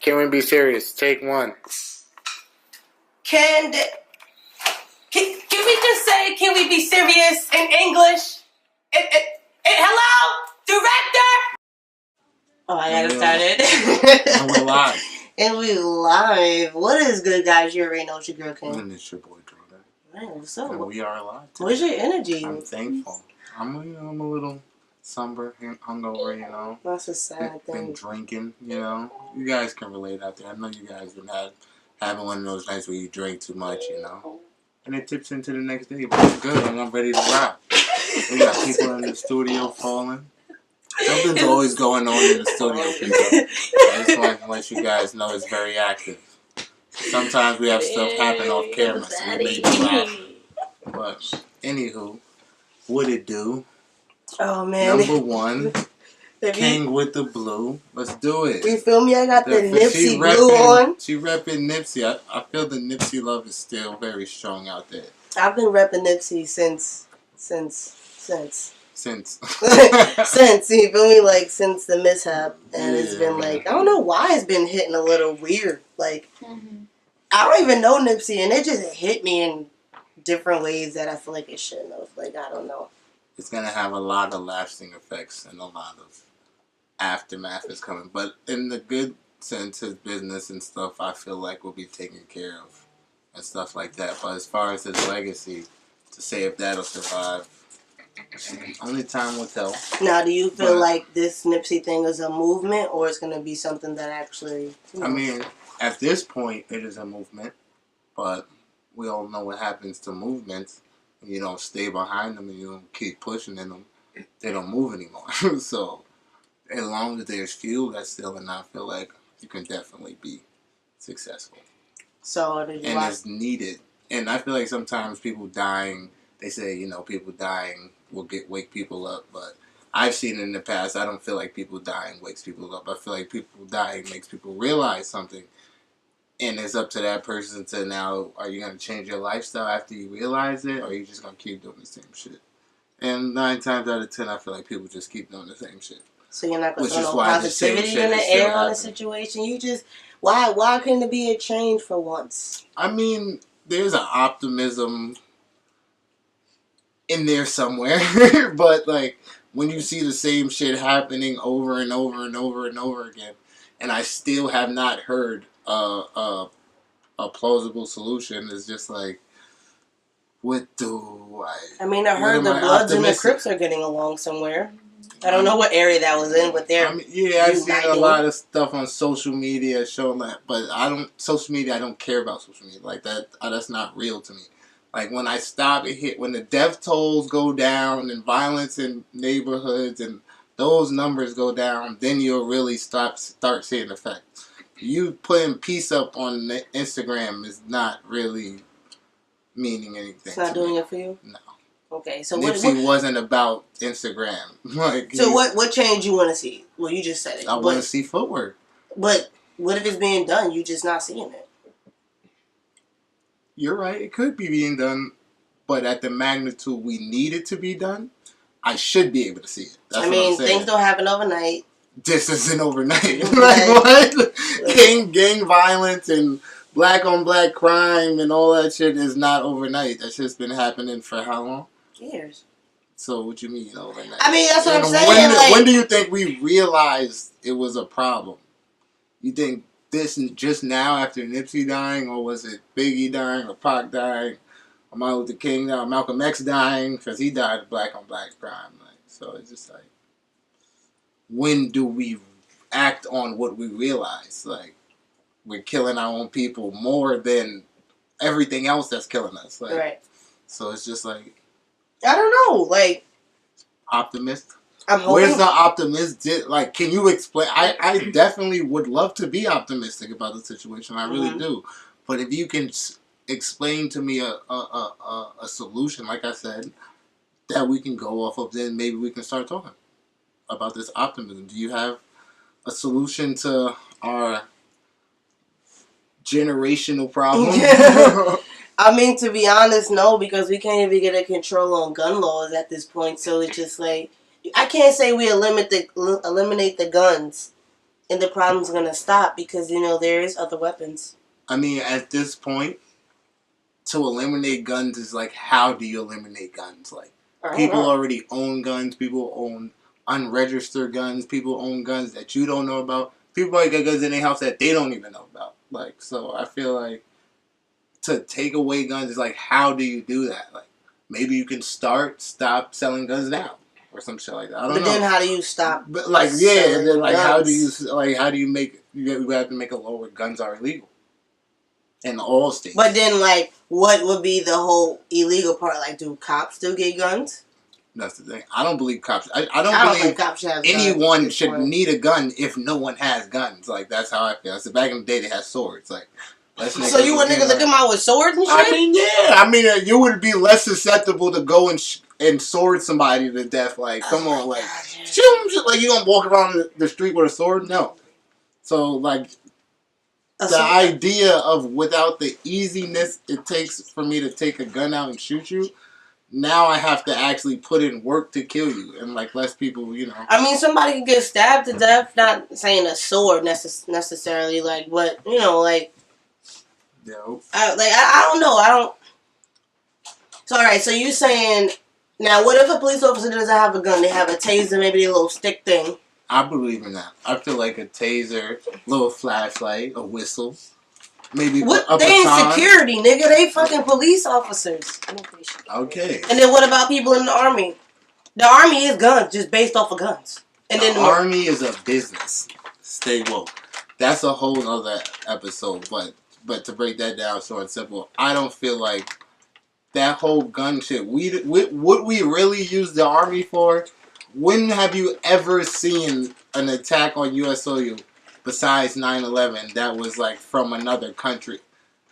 Can we be serious? Take one. Can we just say, can we be serious in English? Hello, director? Oh, I gotta start it. And we're live. And we live. What is good, guys? You already know it's your girl, Kim. And it's your boy, Jordan. Man, what's up? And we are live today. Where's your energy? I'm thankful. I'm a little somber and hungover, you know. That's a sad thing. Been drinking, you know. You guys can relate out there. I know you guys been having one of those nights where you drink too much, you know. And it tips into the next day, but it's good and I'm ready to rock. We got people in the studio falling. Something's always going on in the studio, people. I just want to let you guys know it's very active. Sometimes we have stuff happen off camera, so we may be laughing. But, anywho, what it do? Oh, man. Number one, King with the blue. Let's do it. You feel me? I got the Nipsey blue on. She repping Nipsey. I feel the Nipsey love is still very strong out there. I've been repping Nipsey since. Since. You feel me? Like, since the mishap. And it's been like, I don't know why it's been hitting a little weird. Like, I don't even know Nipsey, and it just hit me in different ways that I feel like it shouldn't have. Like, I don't know. It's going to have a lot of lasting effects and a lot of aftermath is coming. But in the good sense, his business and stuff, I feel like will be taken care of and stuff like that. But as far as his legacy, to say if that'll survive, only time will tell. Now, do you feel like this Nipsey thing is a movement, or it's going to be something that actually... You know? I mean, at this point, it is a movement, but we all know what happens to movements. You don't stay behind them and you don't keep pushing in them, they don't move anymore. So, as long as there's fuel that's still in, I feel like you can definitely be successful. So, it's needed. And I feel like sometimes people dying, they say, you know, people dying will wake people up, but I've seen it in the past. I don't feel like people dying wakes people up. I feel like people dying makes people realize something. And it's up to that person to now, are you going to change your lifestyle after you realize it, or are you just going to keep doing the same shit? And 9 times out of 10, I feel like people just keep doing the same shit. So you're not going to throw no positivity in the air on the situation? You just, why couldn't it be a change for once? I mean, there's an optimism in there somewhere, but like, when you see the same shit happening over and over and over and over again, and I still have not heard a plausible solution, is just like, what do I mean, I heard the Bloods and the Crips are getting along somewhere. I don't know what area that was in, but they're I've seen a lot of stuff on social media showing that, but I don't care about social media like that. That's not real to me. Like, when I stop it when the death tolls go down and violence in neighborhoods and those numbers go down, then you'll really start seeing effect. You putting peace up on Instagram is not really meaning anything. It's not doing it for you? No. Okay, so Nipsey wasn't about Instagram. Like, so what change you want to see? Well, you just said it. I want to see footwork. But what if it's being done? You just not seeing it. You're right. It could be being done, but at the magnitude we need it to be done, I should be able to see it. That's I mean, things don't happen overnight. This isn't overnight. Like, what? Gang violence and black on black crime and all that shit is not overnight. That shit's been happening for how long? Years. So what you mean overnight? I mean, that's what I'm saying. When do you think we realized it was a problem? You think this just now after Nipsey dying, or was it Biggie dying, or Pac dying, or Martin Luther King dying, or Malcolm X dying, because he died of black on black crime? Like, so it's just like, when do we act on what we realize? Like, we're killing our own people more than everything else that's killing us. Like, right. So it's just like, I don't know. Like, optimist. I'm hoping. Where's the optimist? Like, can you explain? I definitely would love to be optimistic about the situation. I really do. But if you can explain to me a solution, like I said, that we can go off of, then maybe we can start talking about this optimism. Do you have a solution to our generational problem? I mean, to be honest, no, because we can't even get a control on gun laws at this point. So it's just like, I can't say we eliminate the guns and the problem's gonna stop because there is other weapons. I mean, at this point, to eliminate guns is like, how do you eliminate guns? Like, people already own guns. People own unregistered guns. People own guns that you don't know about. People probably got guns in their house that they don't even know about. Like, so I feel like to take away guns is like, how do you do that? Like, maybe you can stop selling guns now or some shit like that. I don't know. But then how do you stop? But like, yeah, and then like, how do you make? You have to make a law where guns are illegal in all states. But then, like, what would be the whole illegal part? Like, do cops still get guns? That's the thing. I don't believe cops. I don't believe think cops should have anyone guns should need a gun if no one has guns. Like, that's how I feel. So back in the day, they had swords. Like, so you want niggas to come out with swords and shit? I mean, yeah. I mean, you would be less susceptible to go and sword somebody to death. Like, come on, like, shoot him. Like, you don't walk around the street with a sword? No. So, like, the idea of without the easiness it takes for me to take a gun out and shoot you, now I have to actually put in work to kill you, and like less people, I mean, somebody can get stabbed to death. Not saying a sword necessarily, like, but like. No. I don't know. I don't. So alright. So you saying now? What if a police officer doesn't have a gun? They have a taser, maybe a little stick thing. I believe in that. I feel like a taser, little flashlight, a whistle, maybe what? A they baton. ain't security, nigga. They fucking police officers. Okay. And then what about people in the army? The army is guns, just based off of guns. And the then army is a business. Stay woke. That's a whole other episode. But to break that down short and simple, I don't feel like that whole gun shit. What we really use the army for? When have you ever seen an attack on U.S. soil besides 9/11 that was like from another country?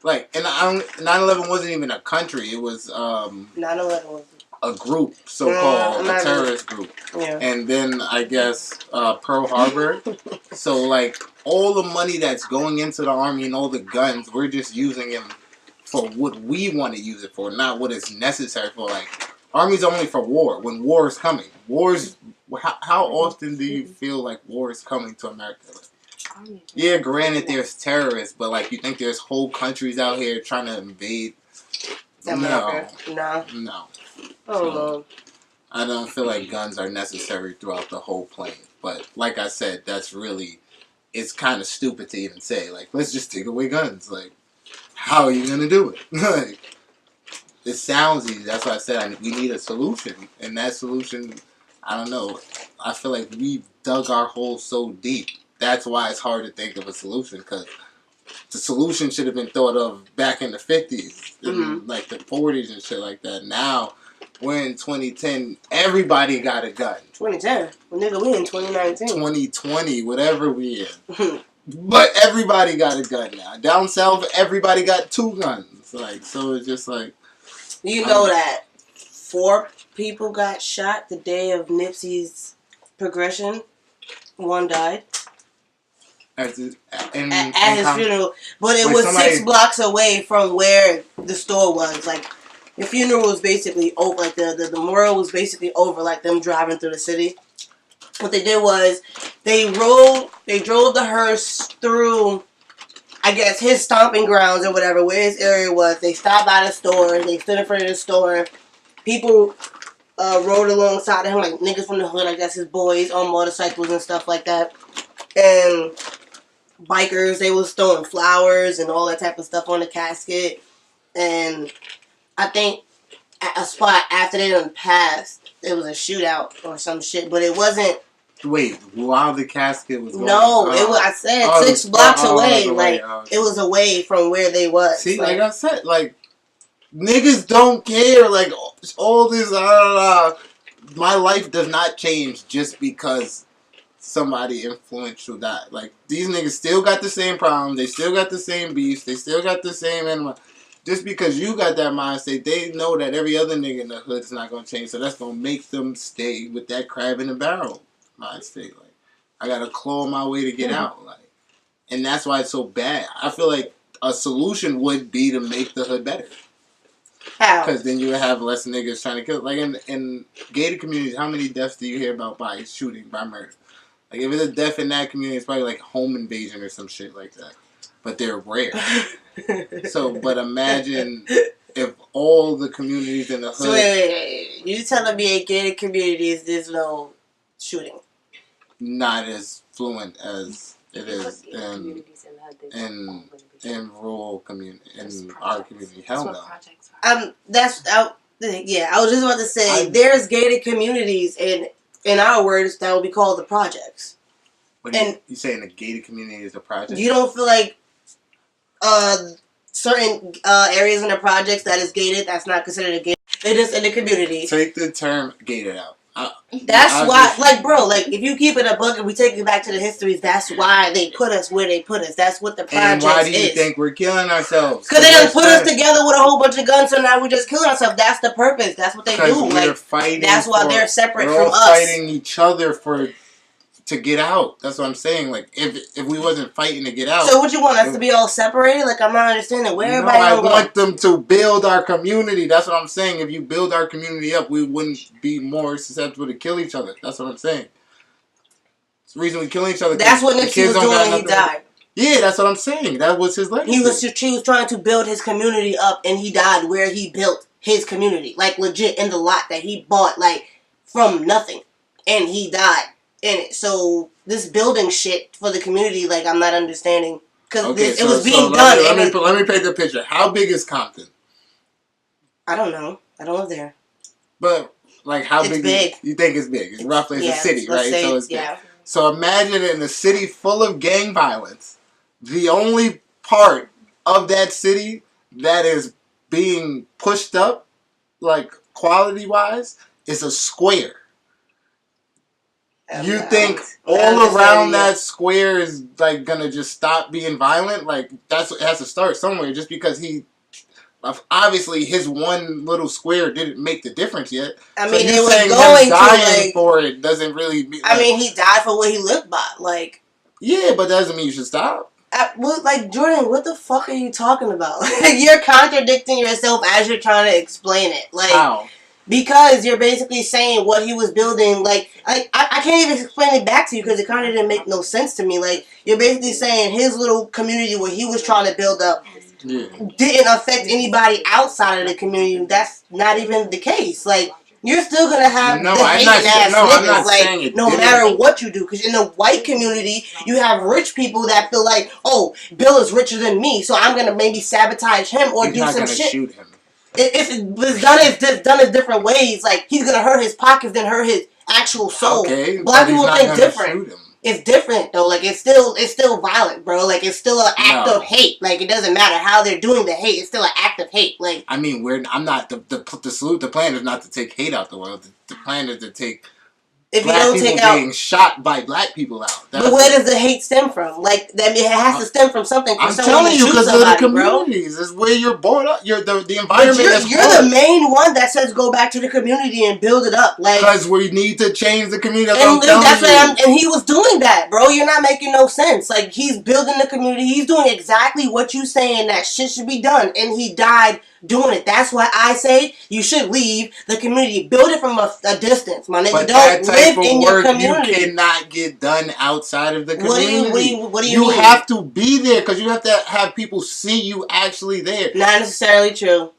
Like, and 9/11 wasn't even a country. It was 9/11 was a group, so-called a terrorist group. Yeah. And then I guess Pearl Harbor. So like all the money that's going into the army and all the guns, we're just using them for what we want to use it for, not what it's necessary for. Like, army's only for war. When war is coming, how often do you feel like war is coming to America? Like, yeah, granted, there's terrorists, but like, you think there's whole countries out here trying to invade? America. No. Oh, I don't feel like guns are necessary throughout the whole plane. But like I said, it's kind of stupid to even say, like, let's just take away guns. Like, how are you going to do it? Like, it sounds easy. That's why I said we need a solution. And that solution, I don't know. I feel like we've dug our hole so deep. That's why it's hard to think of a solution, because the solution should have been thought of back in the 50s, and like the 40s and shit like that. Now, we're in 2010. Everybody got a gun. 2010? Well, nigga, we in 2019. 2020, whatever we in. But everybody got a gun now. Down south, everybody got 2 guns. Like, so it's just like... You know that 4 people got shot the day of Nipsey's progression. 1 died. At his funeral. But it was 6 blocks away from where the store was. Like, the funeral was basically over. Like, the memorial was basically over, like them driving through the city. What they did was they drove the hearse through, I guess, his stomping grounds or whatever, where his area was. They stopped by the store. They stood in front of the store. People rode alongside of him, like niggas from the hood, I guess his boys on motorcycles and stuff like that. And bikers, they was throwing flowers and all that type of stuff on the casket. And I think at a spot after they done passed, it was a shootout or some shit, but it wasn't. Wait, while the casket was going it was. I said 6 blocks away. Like, it was away from where they was. See, like I said, like, niggas don't care. Like, all this, my life does not change just because somebody influential died. Like, these niggas still got the same problems. They still got the same beefs. They still got the same animal. Just because you got that mindset, they know that every other nigga in the hood is not going to change. So that's going to make them stay with that crab in the barrel mindset. Like, I got to claw my way to get out. Like, and that's why it's so bad. I feel like a solution would be to make the hood better. How? Because then you would have less niggas trying to kill. Like, in gated communities, how many deaths do you hear about by shooting, by murder? Like if it's a death in that community, it's probably like home invasion or some shit like that. But they're rare. So, but imagine if all the communities in the hood. So wait. You telling me in gated communities there's no shooting? Not as fluent as it is in rural community, in our community. Hell no. I was just about to say there's gated communities in our words that will be called the projects. But you saying a gated community is a project? You don't feel like certain areas in the projects that is gated, that's not considered a gated. They're just in the community. Take the term gated out. That's why, like, bro, like, if you keep it a book and we take it back to the histories, that's why they put us where they put us. That's what the project is. And why do you think we're killing ourselves? Because they done put us together with a whole bunch of guns, so now we're just killing ourselves. That's the purpose. That's what they do. We're fighting. That's why they're separate we're from all us. Fighting each other to get out. That's what I'm saying. Like, if we wasn't fighting to get out. So what you want us to be all separated? Like, I'm not understanding where everybody I want them to build our community. That's what I'm saying. If you build our community up, we wouldn't be more susceptible to kill each other. That's what I'm saying. It's the reason we kill each other. That's what Nipsey was doing when he died. Yeah, that's what I'm saying. That was his legacy. He was trying to build his community up, and he died where he built his community. Like, legit, in the lot that he bought, like, from nothing. And he died in it. So this building shit for the community, like, I'm not understanding, because it was being done. Let me paint the picture. How big is Compton? I don't know. I don't live there. But like, how it's big? Big. You think it's big? It's roughly a city, right? So it's big. So imagine in a city full of gang violence, the only part of that city that is being pushed up, like quality wise, is a square. You think all around that square is like gonna just stop being violent? Like it has to start somewhere. Just because obviously his one little square didn't make the difference yet. I mean, so they were going dying for it doesn't really. I mean, he died for what he lived by. Like, yeah, but that doesn't mean you should stop. Like, Jordan, what the fuck are you talking about? You're contradicting yourself as you're trying to explain it. Like, how? Because you're basically saying what he was building, like I can't even explain it back to you because it kind of didn't make no sense to me. Like, you're basically saying his little community where he was trying to build up didn't affect anybody outside of the community. That's not even the case. Like, you're still gonna have I'm not saying it no matter what you do. Because in the white community, you have rich people that feel like, oh, Bill is richer than me, so I'm gonna maybe sabotage him or do some shit. Shoot him. If it's done in different ways, like, he's gonna hurt his pockets than hurt his actual soul. Okay, Black people think different. It's different though. Like, it's still violent, bro. Like, it's still an act of hate. Like, it doesn't matter how they're doing the hate. It's still an act of hate. Like, I mean, I'm not the plan is not to take hate out the world. The plan is to take. If black you don't people take out being shot by black people out. But where does the hate stem from? Like, it has to stem from something. I'm telling you, because of the communities. It's where you're born up. You're the environment. You're the main one that says go back to the community and build it up. Like, because we need to change the community. And he was doing that, bro. You're not making no sense. Like, he's building the community. He's doing exactly what you saying that shit should be done, and he died doing it. That's why I say you should leave the community. Build it from a distance, my nigga. But don't live in your community. You cannot get done outside of the community. What do you mean? You have to be there because you have to have people see you actually there. Not necessarily true.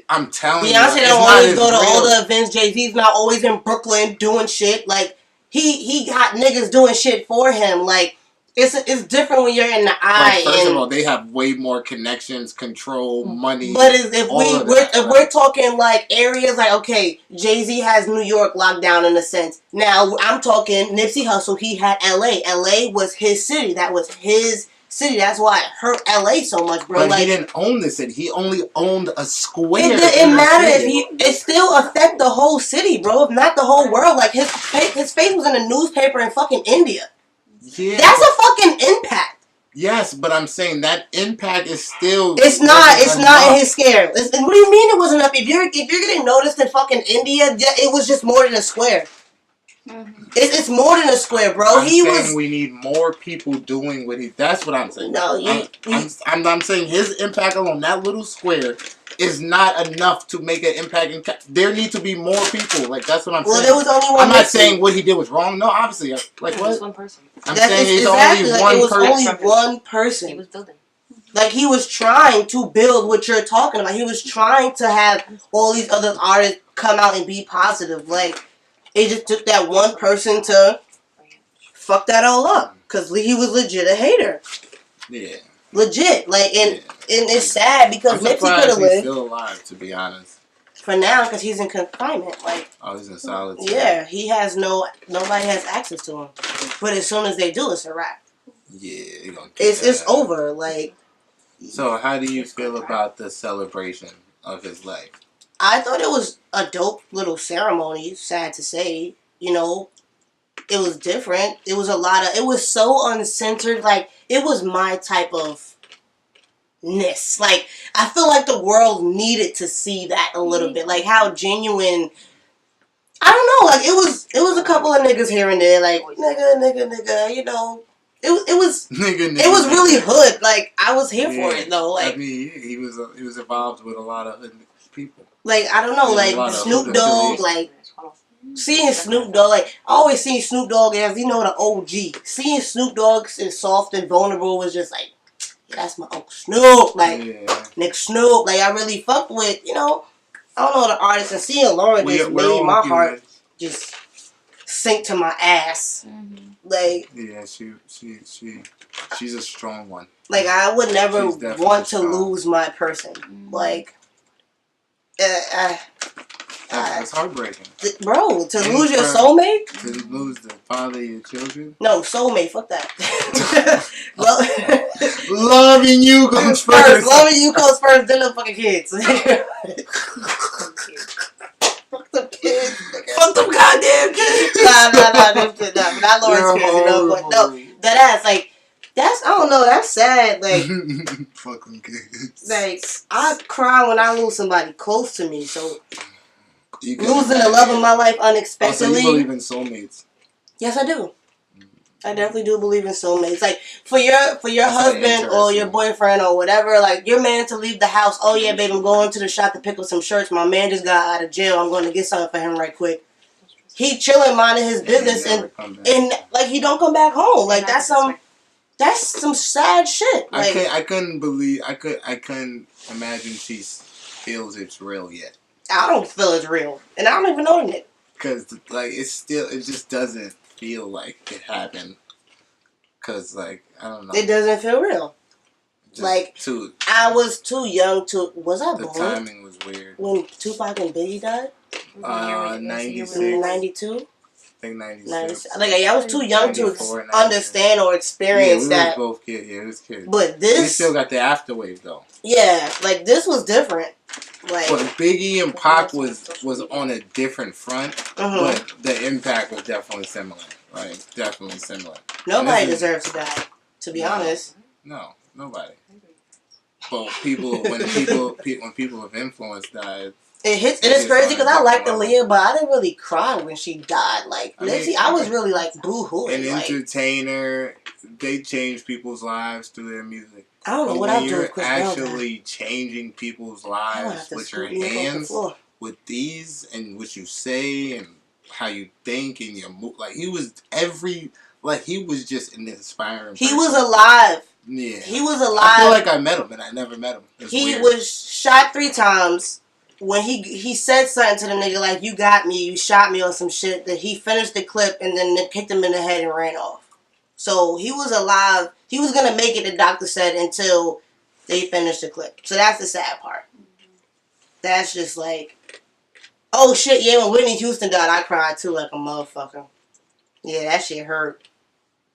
I'm telling you. Beyonce don't always go to all the events. Jay-Z's not always in Brooklyn doing shit. Like, he got niggas doing shit for him. Like, it's different when you're in the eye. Like, first of all, they have way more connections, control, money. But if we're talking like areas like, okay, Jay-Z has New York locked down in a sense. Now I'm talking Nipsey Hussle. He had LA. LA was his city. That was his city. That's why it hurt LA so much, bro. But like, he didn't own the city. He only owned a square. It didn't matter if it still affect the whole city, bro. If not the whole world. Like, his face was in the newspaper in fucking India. Yeah, that's a fucking impact. Yes, but I'm saying that impact is still. It's not in his scale. What do you mean it wasn't enough? If you're getting noticed in fucking India, it was just more than a square. Mm-hmm. It's more than a square, bro. We need more people doing what he. That's what I'm saying. No, I'm saying his impact alone that little square is not enough to make an impact. There need to be more people. Like, that's what I'm saying. Well, there was only one. I'm not saying what he did was wrong. No, obviously. Like, what? One person. I'm saying it's exactly, only like, one it was person. only one person. He was building. Like, he was trying to build what you're talking about. He was trying to have all these other artists come out and be positive. Like, it just took that one person to fuck that all up. Because he was legit a hater. Yeah. Legit. Like, and it's sad because Nipsey could have he's lived. still alive, to be honest. For now, because he's in confinement. Like, oh, he's in solitude. Yeah, he has nobody has access to him. But as soon as they do, it's a wrap. Yeah, it's over. Like, so how do you feel about the celebration of his life? I thought it was a dope little ceremony. Sad to say, you know, it was different. It was it was so uncensored. Like, it was my type of ness. Like, I feel like the world needed to see that a little bit. Like, how genuine. I don't know. Like, it was a couple of niggas here and there. Like, nigga. You know, it was nigga. It was really hood. Like, I was here for it though. Like, I mean, he was involved with a lot of hood people. Like, I don't know. Like, Snoop Dogg. Like, seeing Snoop Dogg. Like, I always seen Snoop Dogg as, you know, the OG. Seeing Snoop Dogg as soft and vulnerable was just like, that's my Uncle Snoop. Like, Nick Snoop. Like, I really fucked with, you know, I don't know, the artist. And seeing Lauren just made my heart just sink to my ass. Mm-hmm. Like, yeah, she's a strong one. Like, I would never want to lose my person. Mm-hmm. Like, that's heartbreaking. Bro, to lose your soulmate? To lose the father of your children? No, soulmate, fuck that. Loving you comes first. Loving you comes first, then the fucking kids. Fuck them kids. Fuck them goddamn kids. Nah, not Lawrence kids, you know, but no, that ass, like, I don't know, that's sad, like. Fuck them kids. Like, I cry when I lose somebody close to me, so. Losing the love of my life unexpectedly. Also, you believe in soulmates? Yes, I do. I definitely do believe in soulmates. Like, for your husband or your boyfriend or whatever, like, your man to leave the house. Oh yeah, babe, I'm going to the shop to pick up some shirts. My man just got out of jail. I'm going to get something for him right quick. He chilling, minding his business, and like, he don't come back home. Like, that's some sad shit. Like, I couldn't imagine she feels it's real yet. I don't feel it's real, and I don't even know it. Cause like it just doesn't feel like it happened. Cause like I don't know, it doesn't feel real. Like I was too young to. Was I born? The timing was weird. When Tupac and Biggie died. 96. 92. I think 96. Like, I was too young to understand or experience that. We was both kids. Yeah, it was kids. But this, we still got the afterwave though. Yeah, like this was different. Like, but Biggie and Pac was on a different front, but the impact was definitely similar. Like, definitely similar. Nobody deserves to die, to be honest. No, nobody. But when people of influence died, it hits. It is crazy because I liked Aaliyah, but I didn't really cry when she died. Like, I was really like boo-hooing. An entertainer, they change people's lives through their music. I don't know what I'll do. You're actually changing people's lives with your hands, with these and what you say and how you think and your move. Like, he was just an inspiring person. He was alive. Yeah. He was alive. I feel like I met him, and I never met him. He was shot 3 times. When he said something to the nigga like, you got me, you shot me or some shit, that he finished the clip and then kicked him in the head and ran off. So he was alive. He was going to make it, the doctor said, until they finished the clip. So that's the sad part. That's just like, oh shit, yeah, when Whitney Houston died, I cried too like a motherfucker. Yeah, that shit hurt.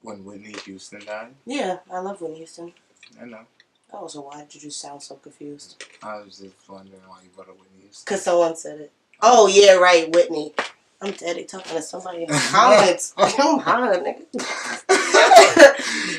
When Whitney Houston died? Yeah, I love Whitney Houston. I know. Oh, so why did you just sound so confused? I was just wondering why you brought up Whitney Houston. Because someone said it. Oh, yeah, right, Whitney. I'm dead. They talking to somebody in the comments. I'm hot, nigga.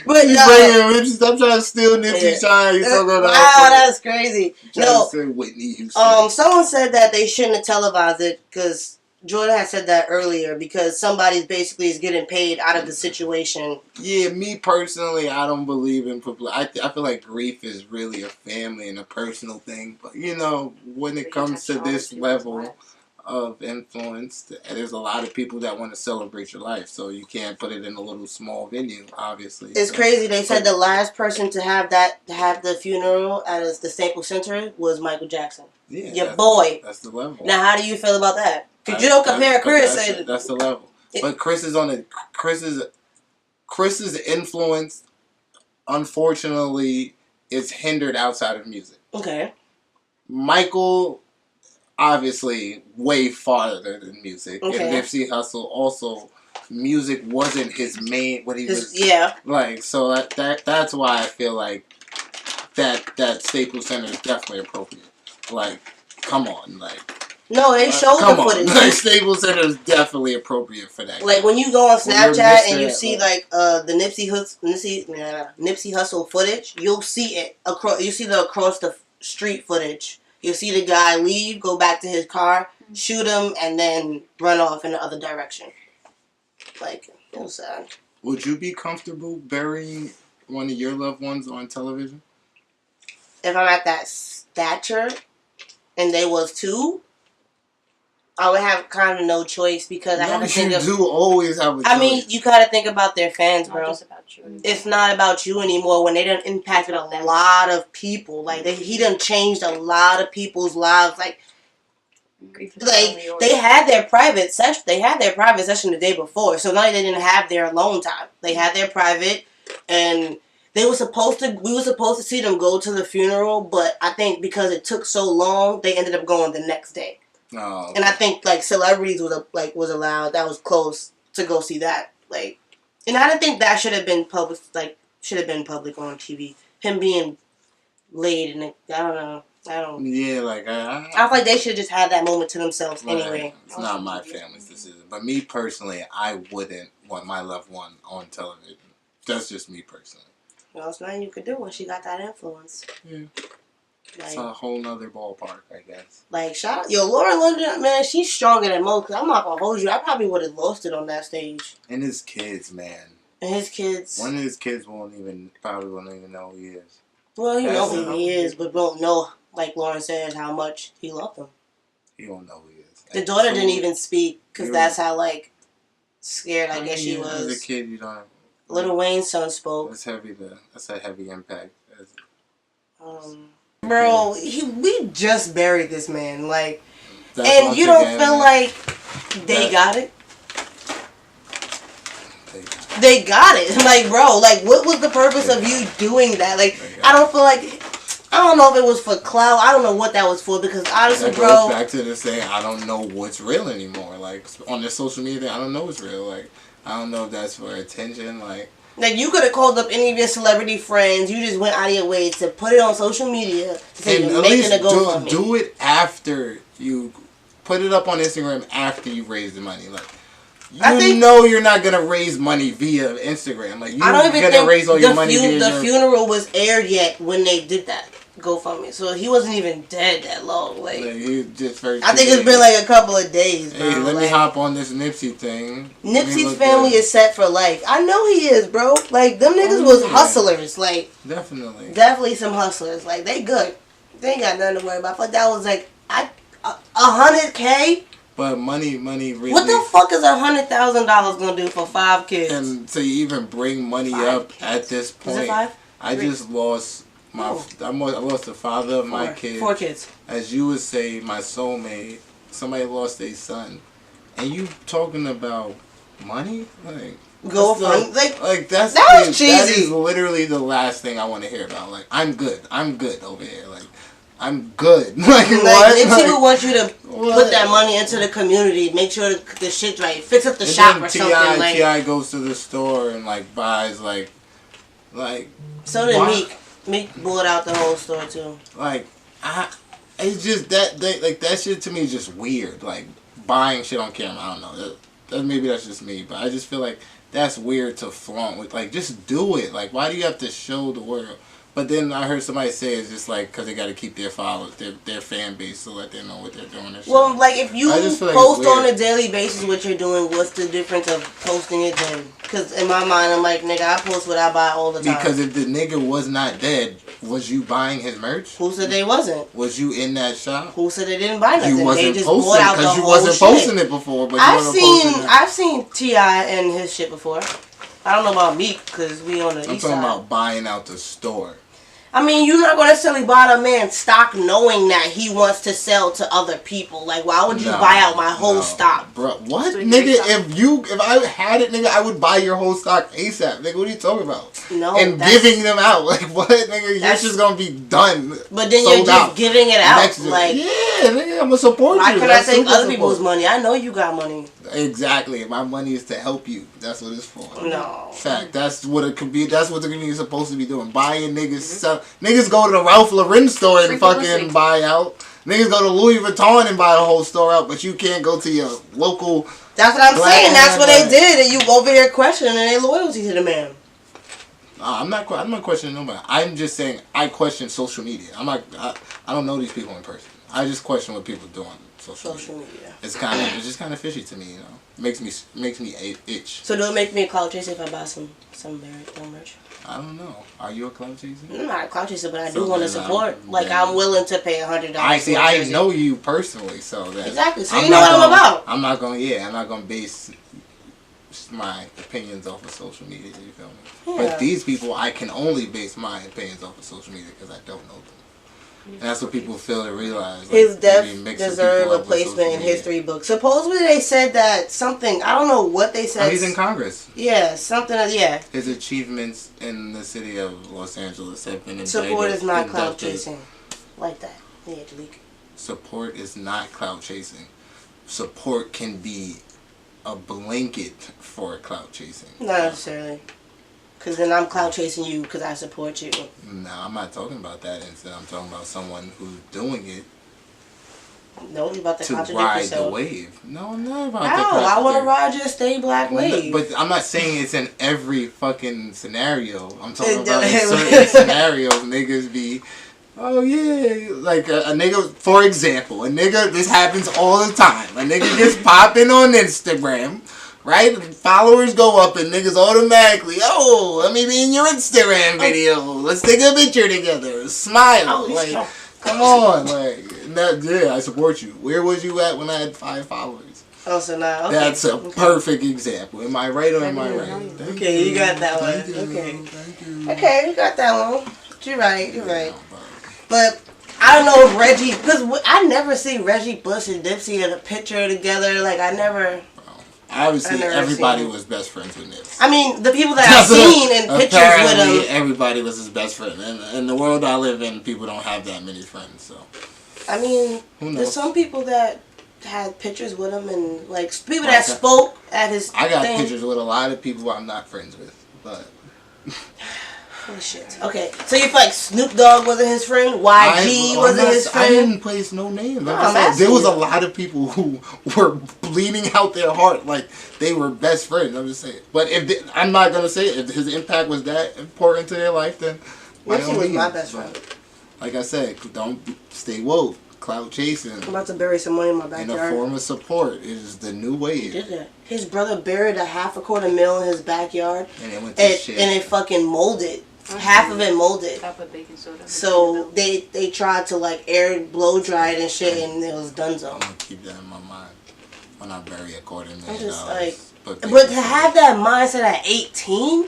But no. Stop trying to steal Nipsey shine. You're so good. Wow, that's crazy. No. Whitney Houston. Someone said that they shouldn't have televised it because Jordan had said that earlier because somebody basically is getting paid out of the situation. Yeah, me personally, I don't believe in public. I feel like grief is really a family and a personal thing. But you know, when it comes to this level of influence, there's a lot of people that want to celebrate your life. So you can't put it in a little small venue, obviously. It's so. crazy. They said the last person to have the funeral at the Staples Center was Michael Jackson. Yeah, your boy. That's the level. Now, how do you feel about that? Because you don't compare Chris. That's the level. But Chris is on it. Chris's influence, unfortunately, is hindered outside of music. Okay. Michael, obviously, way farther than music. Okay. And Nipsey Hussle also, music wasn't his main. What he was. Yeah. Like so that's why I feel like that Staples Center is definitely appropriate. Like, come on, like. No, they showed the footage. Like, Staples Center is definitely appropriate for that. Like when you go on Snapchat and you see like the Nipsey Hussle footage, you'll see it across. You see the across the street footage. You'll see the guy leave, go back to his car, shoot him, and then run off in the other direction. Like, it was sad. Would you be comfortable burying one of your loved ones on television? If I'm at that stature and they was two, I would have kind of no choice because I have to think of. You do always have a choice. I mean, you gotta think about their fans, bro. Not just about you anymore. It's not about you anymore when they done impacted a lot of people. Like, he done changed a lot of people's lives. Like they had their private session. They had their private session the day before, so now they didn't have their alone time. They had their private, and we were supposed to see them go to the funeral, but I think because it took so long, they ended up going the next day. Oh, okay. And I think like celebrities was allowed. That was close to go see that. Like, and I didn't think that should have been public. Like, should have been public on TV. Him being laid and I don't know. Yeah, like I feel like they should just have that moment to themselves anyway. It's not my family's decision, but me personally, I wouldn't want my loved one on television. That's just me personally. Well, it's nothing you could do when she got that influence. Yeah. Like, It's a whole nother ballpark, I guess. Like, shout out. Yo, Lauren London, man, she's stronger than most. Cause I'm not going to hold you. I probably would have lost it on that stage. And his kids, man. And his kids. One of his kids probably won't even know who he is. Well, you know who he is, but won't know, like Lauren said, how much he loved him. He don't know who he is. The daughter didn't even speak because that's how, like, scared I guess she was. As a kid, you don't. Lil Wayne's son spoke. That's heavy. That's a heavy impact. Bro, we just buried this man, like, and you don't feel like they got it. They got it. Like, bro, like, what was the purpose of you doing that? Like, I don't feel like. I don't know if it was for clout. I don't know what that was for because honestly, that bro. goes back to the saying, I don't know what's real anymore. Like, on this social media thing, I don't know what's real. Like, I don't know if that's for attention. Like you could have called up any of your celebrity friends. You just went out of your way to put it on social media to say you're making a GoFundMe. Do it after you put it up on Instagram after you raise the money. Like, you know you're not gonna raise money via Instagram. Like, you're gonna raise all your money via the funeral was aired yet when they did that GoFundMe, so he wasn't even dead that long. Like he just I think it's been like a couple of days, bro. Hey, let me hop on this Nipsey thing. Nipsey's family is set for life. I know he is, bro. Like, them niggas was hustlers. Like, definitely some hustlers. Like, they good. They ain't got nothing to worry about. I thought that was like $100K. But money really. What the fuck is $100,000 gonna do for 5 kids? And to even bring money up at this point, is it 5? I just lost I lost the father of my kids. 4 kids. As you would say, my soulmate. Somebody lost their son, and you talking about money? Like, that's cheesy. That is literally the last thing I want to hear about. Like, I'm good over here. Like, I'm good. Like what? Nipsey would want you to put that money into the community, make sure the shit's right, fix up the shop or something. Like, T.I. goes to the store and like buys like. So did Meek. Meek bought out the whole store too. Like, it's just that shit to me is just weird. Like, buying shit on camera. I don't know. Maybe that's just me, but I just feel like that's weird to flaunt with. Like, just do it. Like, why do you have to show the world But then I heard somebody say it's just like because they got to keep their followers, their fan base, so that they know what they're doing. And shit. Well, like if you I just feel like post it's weird. on a daily basis what you're doing, what's the difference of posting it then? Because in my mind, I'm like, nigga, I post what I buy all the time. Because if the nigga was not dead, was you buying his merch? Who said they wasn't? Was you in that shop? Who said they didn't buy nothing? You wasn't they just posting bought out the because you whole wasn't shit. posting it before. But I've seen T.I. and his shit before. I don't know about Meek because we on the I'm east talking side. about buying out the store. I mean, you're not going to necessarily buy the man stock knowing that he wants to sell to other people. Like, why would you buy out my whole stock? Bro, what? Nigga, if I had it, nigga, I would buy your whole stock ASAP. Nigga, what are you talking about? No. And giving them out. Like, what? Nigga, you're just going to be done. But then you're just giving it out. Like, yeah, nigga, I'm going to support you. Why can I take other people's money? I know you got money. Exactly. My money is to help you. That's what it's for. No. Fact. That's what it could be. That's what the community is supposed to be doing. Buying niggas. Sell. Niggas go to the Ralph Lauren store and fucking buy out. Niggas go to Louis Vuitton and buy the whole store out, but you can't go to your local. That's what I'm saying. That's what they did, and you over here questioning their loyalty to the man. I'm not questioning nobody. I'm just saying I question social media. I don't know these people in person. I just question what people do on social media. It's just kind of fishy to me, you know. Makes me itch. So do it make me a cloud chaser if I buy some merch? I don't know. Are you a cloud chaser? I'm not a cloud chaser, but I do want to support. I'm willing to pay $100. I know you personally, so that exactly. So you know what I'm about. I'm not gonna base my opinions off of social media. You feel me? Yeah. But these people, I can only base my opinions off of social media because I don't know them. And that's what people fail to realize. Like, his death deserved a placement in history books. Supposedly they said that something, I don't know what they said. Oh, he's in Congress. Yeah, something, yeah. His achievements in the city of Los Angeles have been indicted. Support is not clout chasing. Like that. Yeah, Jalik. Support is not clout chasing. Support can be a blanket for clout chasing. Not necessarily. Because then I'm clout chasing you because I support you. No, I'm not talking about that. Instead, I'm talking about someone who's doing it No, you about to contradict ride yourself. the wave. No, I'm not about to. I want to ride your stay black wave. But I'm not saying it's in every fucking scenario. I'm talking about in certain scenarios, niggas be, oh yeah, like a nigga, for example, this happens all the time. A nigga gets popping on Instagram. Right? Followers go up and niggas automatically, oh, let me be in your Instagram video. Let's take a picture together. Smile. Like, come on. I support you. Where was you at when I had 5 followers? Oh, so now, okay. That's a perfect example. Am I right or am I right? Okay, you got that one. Okay. Okay, you got that one. You're right. But I don't know if Reggie, because I never see Reggie Bush and Nipsey in a picture together. Like, I never... Obviously, everybody was best friends with Nipsey. I mean, the people that I've seen in pictures with him. Everybody was his best friend. And in the world I live in, people don't have that many friends. So, I mean, there's some people that had pictures with him and, like, people that spoke at his I got pictures with a lot of people I'm not friends with. But... Holy shit. Okay, so you feel like Snoop Dogg wasn't his friend? YG wasn't his friend? I didn't place no names. There was a lot of people who were bleeding out their heart like they were best friends. I'm just saying. But I'm not going to say it. If his impact was that important to their life, then... Nipsey was my best friend. Like I said, don't stay woke. Clout chasing. I'm about to bury some money in my backyard. In a form of support is the new wave. He did that. His brother buried $250,000 in his backyard. And it went to shit. And it fucking molded. Half of it molded. I put baking soda. So they tried to like air blow dry it and shit, and it was donezo. I'm gonna keep that in my mind when I bury $250,000. I'm just like, but to have that mindset at 18,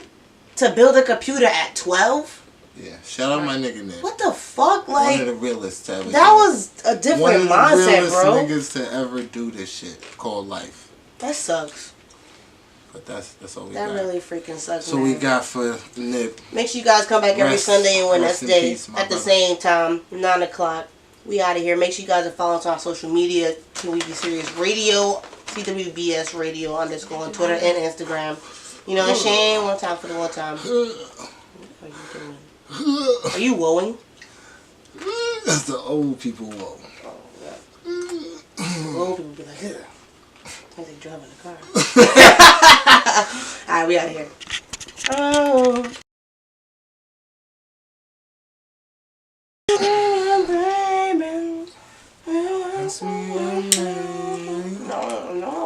to build a computer at 12. Yeah, shout out my nigga Nick. What the fuck, like? One of the realest to ever. That was a different mindset, bro. One of the realest niggas to ever do this shit called life. That sucks. But that's all we got. That really freaking sucks. So we got for Nick. Make sure you guys come back every Sunday and Wednesday at the same time, 9 o'clock. We out of here. Make sure you guys are following us on social media. We Be Serious Radio, CWBS Radio _ on Twitter and Instagram. You know what I'm saying? One time for the one time. What are you doing? Are you woeing? That's the old people woe. Oh, yeah. Old people be like, ugh. As they driving the car. Alright, we out of here. Oh.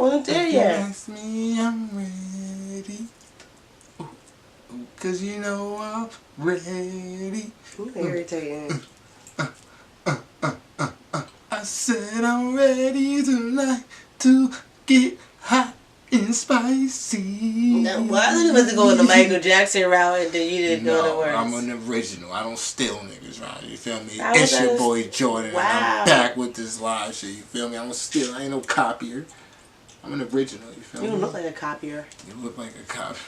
wasn't there if yet. You ask me, I'm ready. Cause you know I'm ready. You irritating. I said I'm ready tonight to get hot and spicy. No, well, I thought you was going the Michael Jackson route and then you didn't know the words. I'm an original. I don't steal niggas, right? You feel me? How It's was your that? boy Jordan. Wow. And I'm back with this live shit. You feel me? I don't steal. I ain't no copier. I'm an original. You feel You me? don't look like a copier. You look like a copy.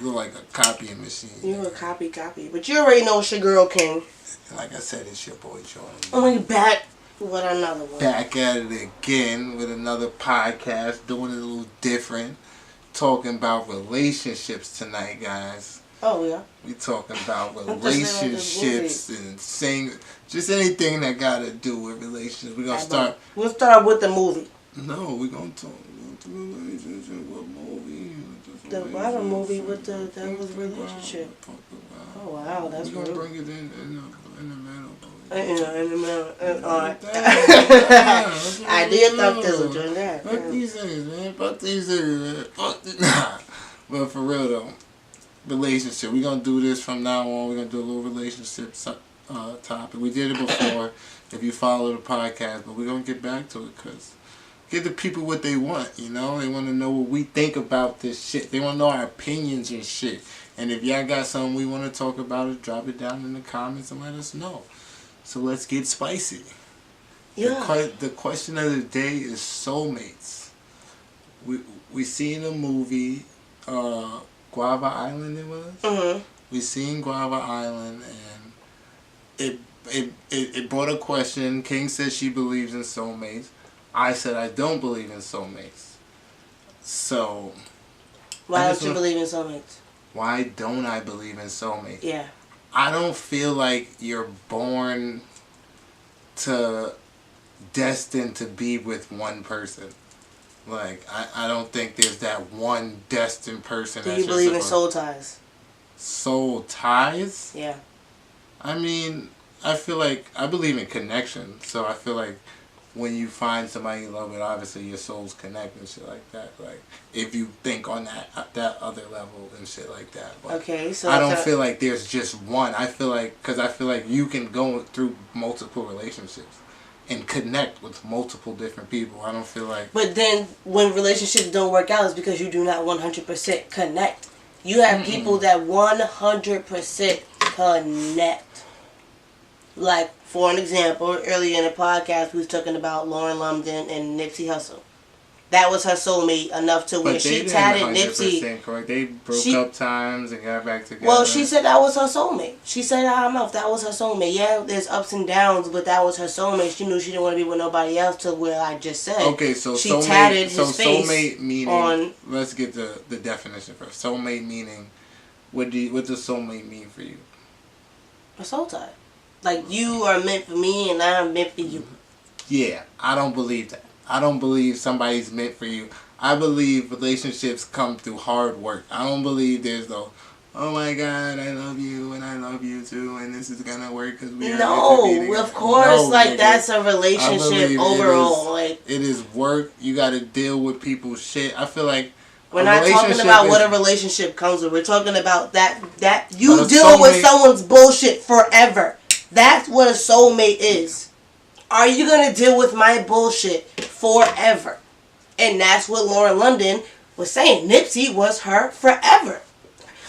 You look like a copying machine. You a copy. But you already know it's your girl King. And like I said, it's your boy Jordan. And we back with another one. Back at it again with another podcast, doing it a little different. Talking about relationships tonight, guys. Oh, yeah. We talking about just saying relationships and saying just anything that got to do with relationships. We're gonna start. We'll start with the movie. No, we're gonna talk about the relationship. What movie? The Bible movie with that was relationship. Oh wow, that's we're gonna real. bring it in the middle. In the middle. Alright. I did thought this was doing that. Fuck these things, man. Fuck these things, man. Fuck these. Nah. But for real though, relationship. We're gonna do this from now on. We're gonna do a little relationship topic. We did it before. If you follow the podcast, but we're gonna get back to it because give the people what they want. You know, they want to know what we think about this shit. They want to know our opinions and shit. And if y'all got something we want to talk about, it drop it down in the comments and let us know. So let's get spicy. Yeah. The question of the day is soulmates. We seen a movie, Guava Island. It was. Mhm. We seen Guava Island, and it brought a question. King said she believes in soulmates. I said I don't believe in soulmates. So. Why don't you believe in soulmates? Why don't I believe in soulmates? Yeah. I don't feel like you're born to destined to be with one person. Like, I don't think there's that one destined person. Do you believe in soul ties? Soul ties? Yeah. I mean, I feel like I believe in connection. So I feel like when you find somebody you love, it obviously your souls connect and shit like that. Like, if you think on that other level and shit like that. But okay, so I don't feel like there's just one. I feel like you can go through multiple relationships and connect with multiple different people. I don't feel like. But then when relationships don't work out, it's because you do not 100% connect. You have people that 100% connect. Like, for an example, earlier in the podcast, we was talking about Lauren London and Nipsey Hussle. That was her soulmate enough to where she tatted Nipsey. Correct. They broke up times and got back together. Well, she said that was her soulmate. She said, I don't know if that was her soulmate. Yeah, there's ups and downs, but that was her soulmate. She knew she didn't want to be with nobody else till where I just said. Okay, so she soulmate, tatted his face soulmate meaning. Let's get the definition first. Soulmate meaning. What does soulmate mean for you? A soul tie. Like, you are meant for me and I'm meant for you. Yeah, I don't believe that. I don't believe somebody's meant for you. I believe relationships come through hard work. I don't believe there's no, oh my God, I love you and I love you too and this is gonna work because we are No, of course, no, like nigga. that's a relationship overall. It is work. You got to deal with people's shit. I feel like we're not talking about what a relationship comes with. We're talking about that you deal with someone's bullshit forever. That's what a soulmate is. Are you going to deal with my bullshit forever? And that's what Lauren London was saying. Nipsey was her forever.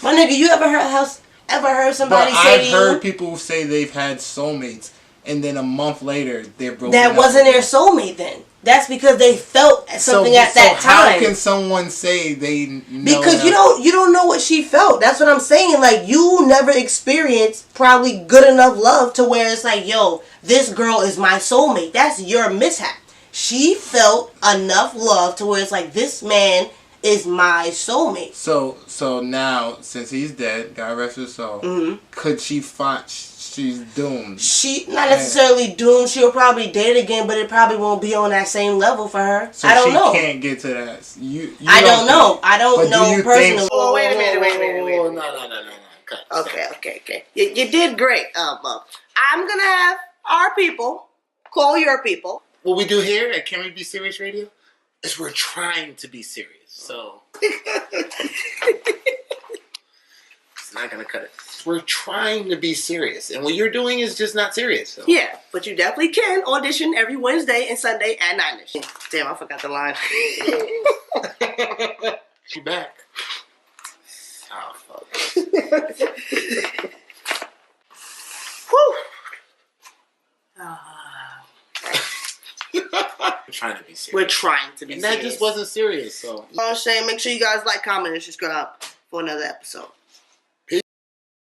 My nigga, you ever heard somebody say to you? I've heard people say they've had soulmates and then a month later they're broken up. That wasn't their soulmate then. That's because they felt something at that time. How can someone say they know? Because you don't know what she felt. That's what I'm saying. Like, you never experienced probably good enough love to where it's like, yo, this girl is my soulmate. That's your mishap. She felt enough love to where it's like, this man is my soulmate. So now, since he's dead, God rest his soul, could she find... She's doomed. She not necessarily doomed. She'll probably date again, but it probably won't be on that same level for her. So I don't know. She can't get to that. I don't know. I don't know personally. Oh, wait a minute. No. Okay. You did great. I'm gonna have our people call your people. What we do here at Can We Be Serious Radio? is we're trying to be serious. So it's not gonna cut it. We're trying to be serious, and what you're doing is just not serious. So. Yeah, but you definitely can audition every Wednesday and Sunday at 9ish. Damn, I forgot the line. She back. Oh fuck. Whew. We're trying to be serious. We're trying to be and serious. that just wasn't serious. So. You know what I'm saying? Make sure you guys like, comment, and subscribe for another episode.